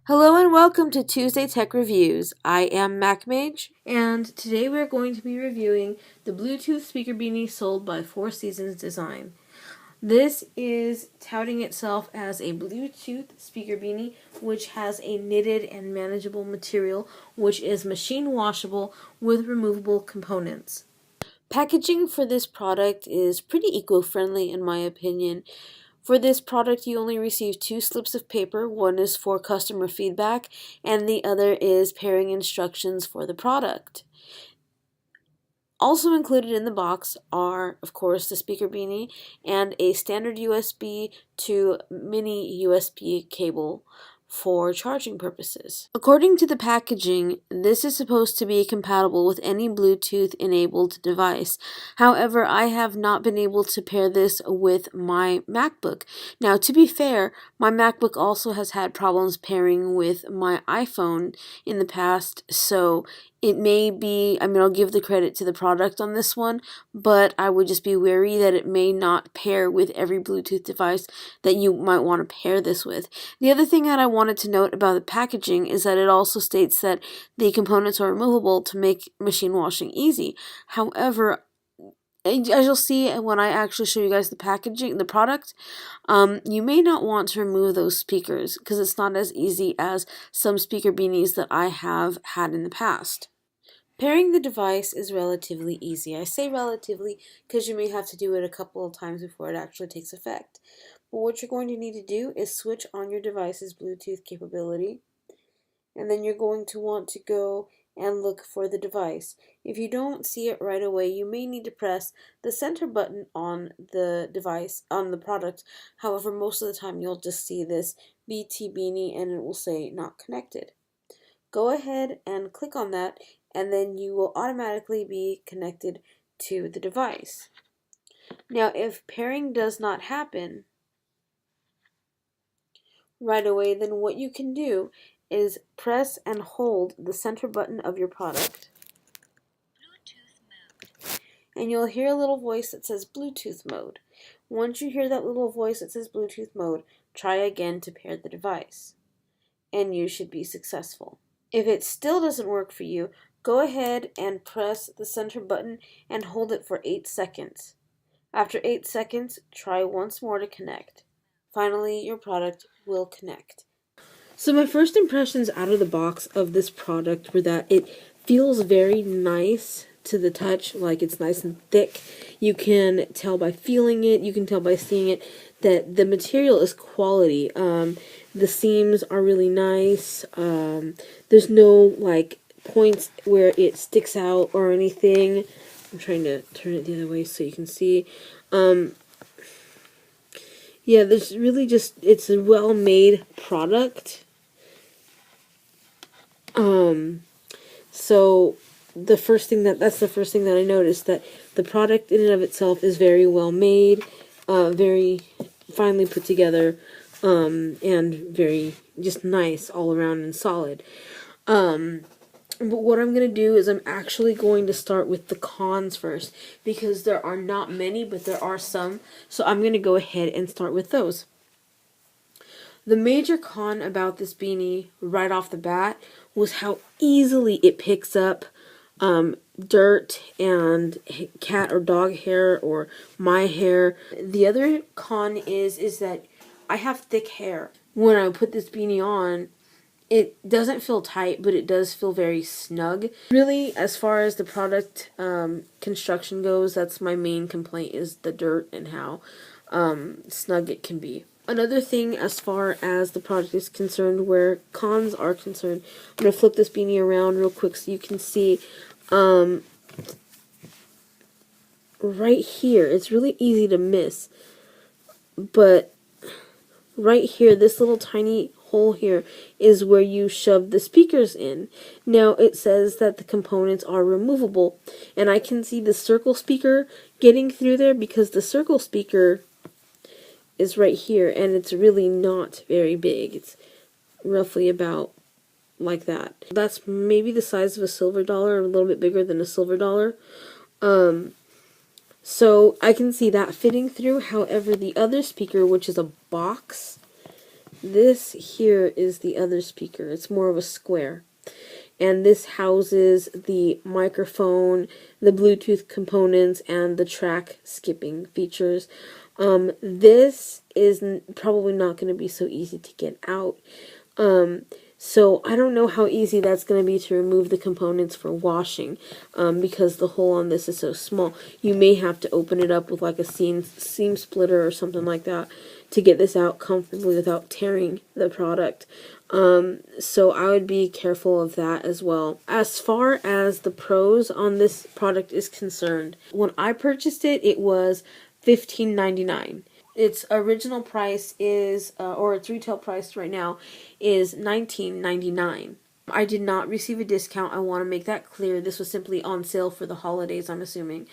Hello and welcome to Tuesday Tech Reviews. I am MacMage, and today we're going to be reviewing the Bluetooth speaker beanie sold by Four Seasons Design. This is touting itself as a Bluetooth speaker beanie, which has a knitted and manageable material, which is machine washable with removable components. Packaging for this product is pretty eco-friendly in my opinion. For this product, you only receive 2 slips of paper. One is for customer feedback, and the other is pairing instructions for the product. Also included in the box are, of course, the speaker beanie and a standard USB to mini USB cable for charging purposes. According to the packaging, this is supposed to be compatible with any Bluetooth-enabled device. However, I have not been able to pair this with my MacBook. Now, to be fair, my MacBook also has had problems pairing with my iPhone in the past, so it may be, I'll give the credit to the product on this one, but I would just be wary that it may not pair with every Bluetooth device that you might want to pair this with. The other thing that I wanted to note about the packaging is that it also states that the components are removable to make machine washing easy. However, as you'll see when I actually show you guys the packaging, the product, you may not want to remove those speakers because it's not as easy as some speaker beanies that I have had in the past. Pairing the device is relatively easy. I say relatively because you may have to do it a couple of times before it actually takes effect. But what you're going to need to do is switch on your device's Bluetooth capability, and then you're going to want to go and look for the device. If you don't see it right away, you may need to press the center button on the device, on the product. However, most of the time you'll just see this BT Beanie and it will say not connected. Go ahead and click on that, and then you will automatically be connected to the device. Now, if pairing does not happen right away, then what you can do is press and hold the center button of your product, and you'll hear a little voice that says Bluetooth mode. Once you hear that little voice that says Bluetooth mode, try again to pair the device, and you should be successful. If it still doesn't work for you, go ahead and press the center button and hold it for 8 seconds. After 8 seconds, try once more to connect. Finally, your product will connect. So my first impressions out of the box of this product were that it feels very nice to the touch, like it's nice and thick. You can tell by feeling it, you can tell by seeing it that the material is quality. The seams are really nice. There's no like points where it sticks out or anything. I'm trying to turn it the other way so you can see. Yeah, there's really just, it's a well-made product. So that's the first thing that I noticed, that the product in and of itself is very well made, very finely put together, and very just nice all around and solid. But what I'm going to do is I'm actually going to start with the cons first, because there are not many, but there are some. So I'm going to go ahead and start with those. The major con about this beanie right off the bat was how easily it picks up dirt and cat or dog hair or my hair. The other con is that I have thick hair. When I put this beanie on, it doesn't feel tight, but it does feel very snug. Really, as far as the product construction goes, that's my main complaint, is the dirt and how snug it can be. Another thing as far as the product is concerned, where cons are concerned, I'm going to flip this beanie around real quick so you can see right here. It's really easy to miss, but right here, this little tiny hole here is where you shove the speakers in. Now it says that the components are removable, and I can see the circle speaker getting through there because the circle speaker is right here, and it's really not very big. It's roughly about like that. That's maybe the size of a silver dollar, a little bit bigger than a silver dollar. So I can see that fitting through. However, the other speaker, which is a box, this here is the other speaker. It's more of a square. And this houses the microphone, the Bluetooth components, and the track skipping features. This is probably not going to be so easy to get out. So I don't know how easy that's going to be to remove the components for washing, because the hole on this is so small. You may have to open it up with like a seam splitter or something like that to get this out comfortably without tearing the product. So I would be careful of that as well. As far as the pros on this product is concerned, when I purchased it, it was $15.99. Its original price is, or its retail price right now, is $19.99. I did not receive a discount. I want to make that clear. This was simply on sale for the holidays, I'm assuming.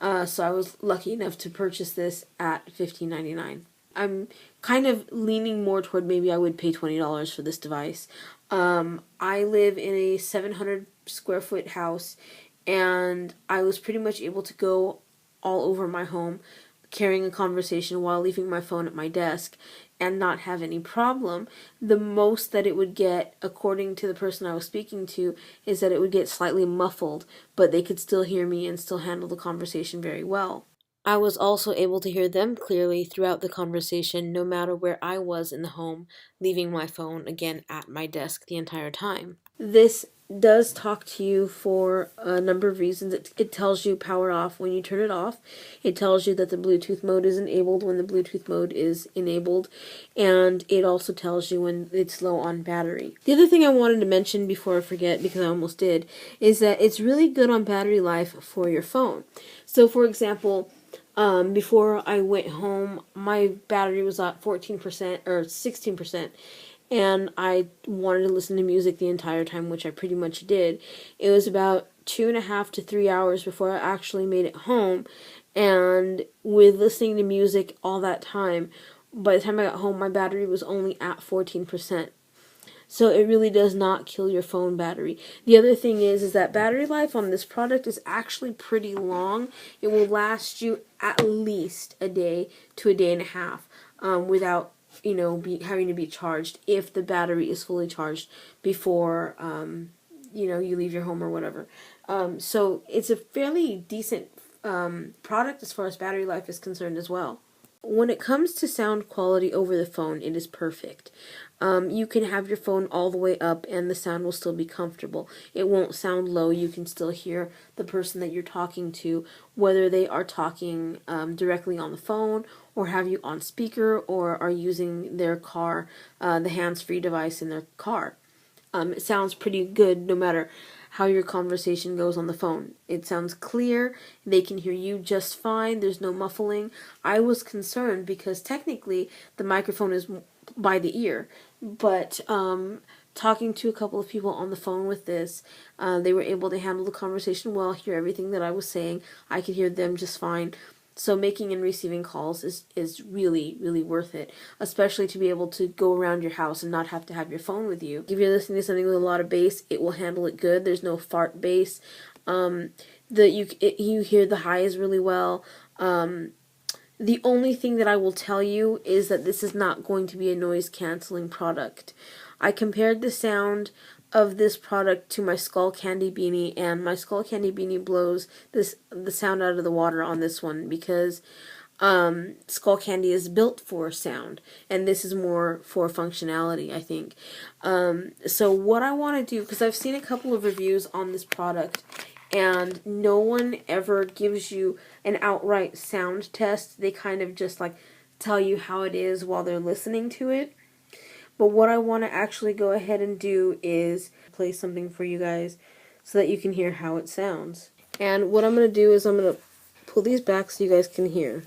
So I was lucky enough to purchase this at $15.99. I'm kind of leaning more toward maybe I would pay $20 for this device. I live in a 700 square foot house, and I was pretty much able to go all over my home carrying a conversation while leaving my phone at my desk and not have any problem. The most that it would get, according to the person I was speaking to, is that it would get slightly muffled, but they could still hear me and still handle the conversation very well. I was also able to hear them clearly throughout the conversation, no matter where I was in the home, leaving my phone again at my desk the entire time. This does talk to you for a number of reasons. It tells you power off when you turn it off. It tells you that the Bluetooth mode is enabled when the Bluetooth mode is enabled. And it also tells you when it's low on battery. The other thing I wanted to mention before I forget, because I almost did, is that it's really good on battery life for your phone. So for example, before I went home, my battery was at 14% or 16%. And I wanted to listen to music the entire time, which I pretty much did. It was about 2.5 to 3 hours before I actually made it home, and with listening to music all that time, by the time I got home, my battery was only at 14%. So it really does not kill your phone battery. The other thing is that battery life on this product is actually pretty long. It will last you at least a day to a day and a half, without having to be charged if the battery is fully charged before you leave your home or whatever. So it's a fairly decent product as far as battery life is concerned as well. When it comes to sound quality over the phone, it is perfect. You can have your phone all the way up and the sound will still be comfortable. It won't sound low. You can still hear the person that you're talking to, whether they are talking directly on the phone or have you on speaker or are using their car, the hands-free device in their car. It sounds pretty good no matter how your conversation goes on the phone. It sounds clear. They can hear you just fine. There's no muffling. I was concerned because technically the microphone is by the ear, but talking to a couple of people on the phone with this, they were able to handle the conversation well, hear everything that I was saying. I could hear them just fine. So making and receiving calls is really, really worth it, especially to be able to go around your house and not have to have your phone with you. If you're listening to something with a lot of bass, it will handle it good. There's no fart bass. You hear the highs really well. The only thing that I will tell you is that this is not going to be a noise-canceling product. I compared the sound of this product to my Skull Candy Beanie, and my Skull Candy Beanie blows the sound out of the water on this one because Skull Candy is built for sound, and this is more for functionality, I think. So what I want to do, because I've seen a couple of reviews on this product, and no one ever gives you an outright sound test. They kind of just like tell you how it is while they're listening to it. But what I want to actually go ahead and do is play something for you guys so that you can hear how it sounds. And what I'm going to do is I'm going to pull these back so you guys can hear.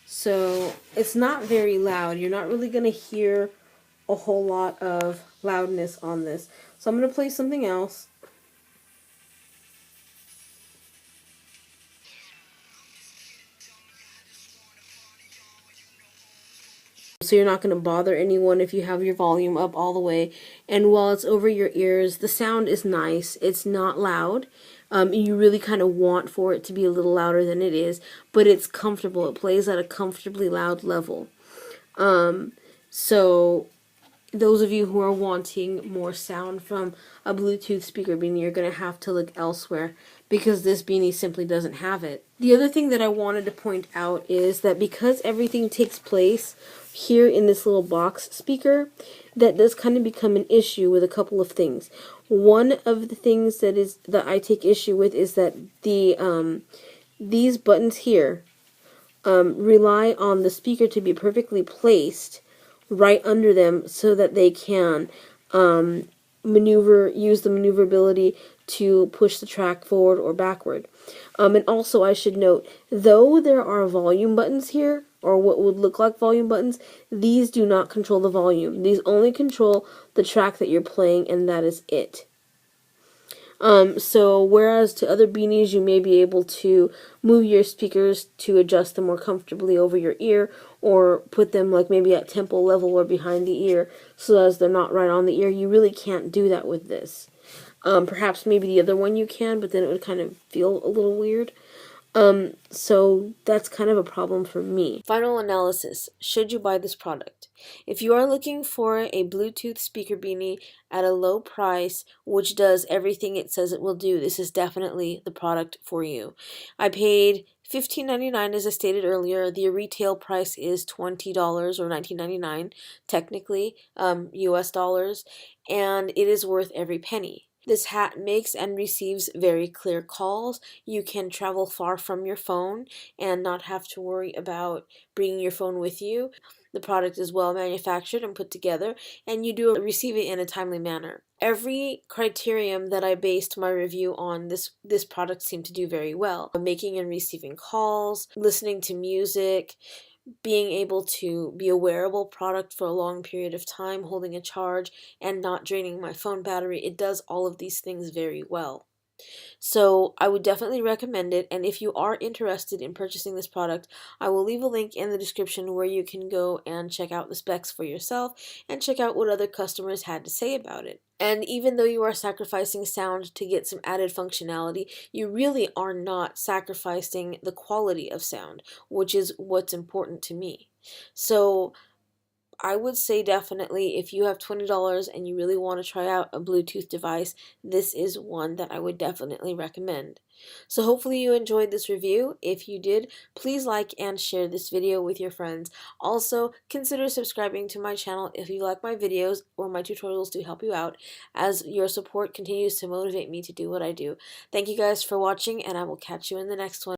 So it's not very loud. You're not really going to hear a whole lot of loudness on this. So I'm going to play something else. So you're not going to bother anyone if you have your volume up all the way. And while it's over your ears, the sound is nice. It's not loud. You really kind of want for it to be a little louder than it is, but it's comfortable. It plays at a comfortably loud level. So those of you who are wanting more sound from a Bluetooth speaker beanie, you're going to have to look elsewhere because this beanie simply doesn't have it. The other thing that I wanted to point out is that because everything takes place here in this little box speaker, that does kind of become an issue with a couple of things. One of the things that I take issue with is that these buttons here rely on the speaker to be perfectly placed right under them so that they can use the maneuverability to push the track forward or backward. And also I should note, though there are volume buttons here, or what would look like volume buttons, these do not control the volume. These only control the track that you're playing, and that is it. So whereas to other beanies you may be able to move your speakers to adjust them more comfortably over your ear, or put them like maybe at temple level or behind the ear so as they're not right on the ear, you really can't do that with this. Perhaps maybe the other one you can, but then it would kind of feel a little weird. So that's kind of a problem for me. Final analysis. Should you buy this product? If you are looking for a Bluetooth speaker beanie at a low price, which does everything it says it will do, this is definitely the product for you. I paid $15.99 as I stated earlier. The retail price is $20 or $19.99 technically, US dollars, and it is worth every penny. This hat makes and receives very clear calls. You can travel far from your phone and not have to worry about bringing your phone with you. The product is well manufactured and put together, and you do receive it in a timely manner. Every criterion that I based my review on, this product seemed to do very well. Making and receiving calls, listening to music, being able to be a wearable product for a long period of time, holding a charge, and not draining my phone battery. It does all of these things very well. So I would definitely recommend it, and if you are interested in purchasing this product, I will leave a link in the description where you can go and check out the specs for yourself and check out what other customers had to say about it. And even though you are sacrificing sound to get some added functionality, you really are not sacrificing the quality of sound, which is what's important to me. So I would say definitely if you have $20 and you really want to try out a Bluetooth device, this is one that I would definitely recommend. So hopefully you enjoyed this review. If you did, please like and share this video with your friends. Also, consider subscribing to my channel if you like my videos or my tutorials to help you out, as your support continues to motivate me to do what I do. Thank you guys for watching, and I will catch you in the next one.